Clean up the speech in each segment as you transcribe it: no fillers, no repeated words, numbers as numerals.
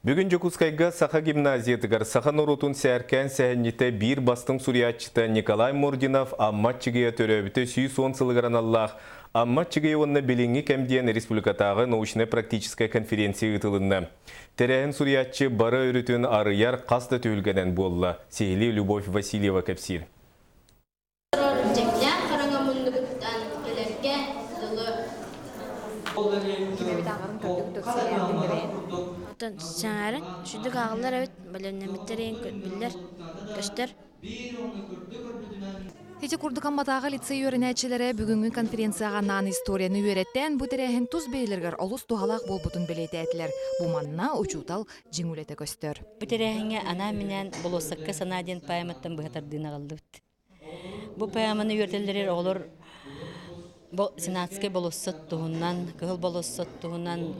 Бүгін Жокускайга Саха гимназиятыгар Саха Норутун сәркән сәхіннеті бір бастың суриятчыта Николай Мординов амматчыгыя төрөбіті сүйсон сылығыран Аллах. Амматчыгыя онына біліңі кәмден республикатағы научно-практическая конференция ұтылынна. Тәрәхін суриятчы бары өрітін арыяр қасты түйілгенен болла. Сейли Любовь Васильева кәпсир. Саңары, шүдік ағылар әуіт, бәлемнеметтерен көтбілер, көстер. Эти курдыкамбатағы лицей өрінәтшілері бүгінгі конференцияға нан историяны үйреттен бұтырәхін тұз бейлергер олыс туғалақ бол бұтын білеті әтілер. Бұманна учутал жеңулеті көстер. Бұтырәхінге ана менен болосыққа санаден пайматтан бұғатардына қалдыпты. Бұл пайманы үйреттелдерер олар сенатский болосыт туғынан, кығыл болосыт туғынан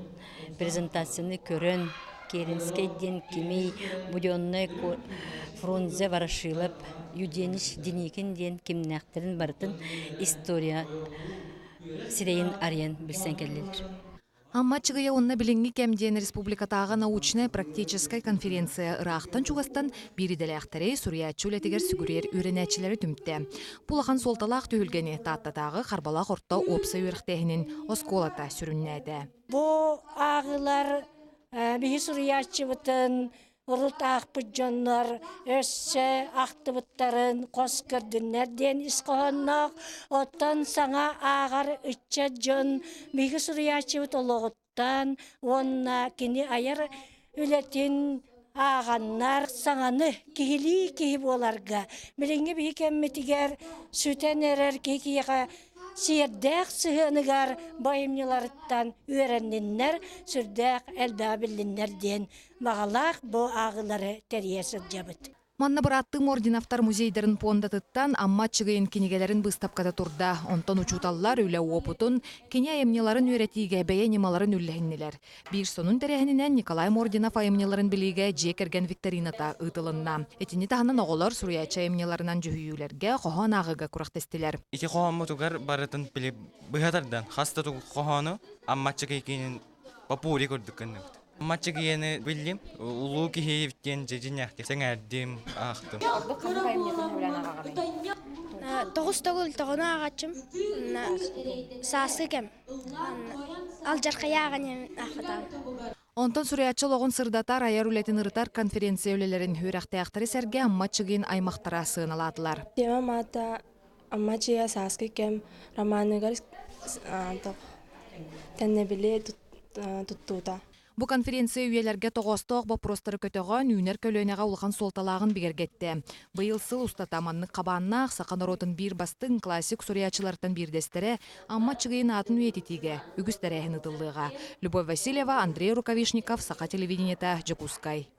презентацияны көрін, Керенский ден кемей, буденный Фрунзе Ворошилов, Юдениш Деникин ден кемнәқтерін бартын история сирейін ариян білсен келелер. Амматчыгыя онна біліңгі кәмден республикатағы научная практическая конференция ырақтан чуғастан бириделі ақтарей суриятчы үлетігер сүгірер үйренәтчілері түмтті. Пулахан солталақ түйілгені таттатағы қарбалақ орта опса үйріқтәхінен осколата сүріннәді. Бұл ағылар бігі суриятчы бұтын ұрылт ақпыт жонлар, өсі ақтыбыттарын қос көрдінерден ісқоғаннақ, оттан саңа ағар үтчі жон бігі суриятчы бұт олығыттан, онна кені айыр үлетін ағаннар саңаны кейі боларға. Біліңгі бігі кәмметігер сүтен әрер кейкеға Сиердәк сығыныгар байымныларыттан үйрәнненнер, сүрдәк әлбәбіліннер ден бағалақ бұл ағылары тәриясыз жабыт. Манна бұратты Мординовтар музейдерін пондатыттан амматчыгайын кенегелерін бұстапкада турда. Онтан учуталлар үлі опутун, кене айымнеларын үйретіге бәе немаларын үлләхіннелер. Bir сонун тәрәхінінен Николай Мординов айымнеларын біліге жекерген викторината ұтылынна. Этини тағынан оғылар суриячы айымнеларынан жүхүйілерге қоған ағыға күрақтестілер. Ити қоған мұтығар барытын білі бұғатардан. Хаста тұғы қоғаны амматчыгай кенін папури көрдіккін. Амматчыгайыны білдім, ұлу кехейевтен жежіняқты. Сәңәрдім, ақтым. Тоғыз тоғыл тоғына ағачым, сасы кәм, алжарқая ағанем ақытам. Онтан суриятчыл оғын сырдатар аяр үлетін ұрытар конференция өлелерін хөрәқті ақтары сәрге амматчыгайын аймақтара сығыналадылар. Тема мата амматчыя сасы кәм романыгар тәннебіле тұттуыта. Бұл конференция үйелерге тоғыстық бопростары көтіған үйнер көлөнеға ұлған солталағын бігергетті. Бұйыл сыл ұстатаманны қабаннақ сақан оротын бір бастың классик суриятчылардан бірдестері амматчыгайын атын үйететіге, үгістері әхін ұтылдыға. Любовь Васильева, Андрей Рукавишников, Саха телевидениета, Жокускай.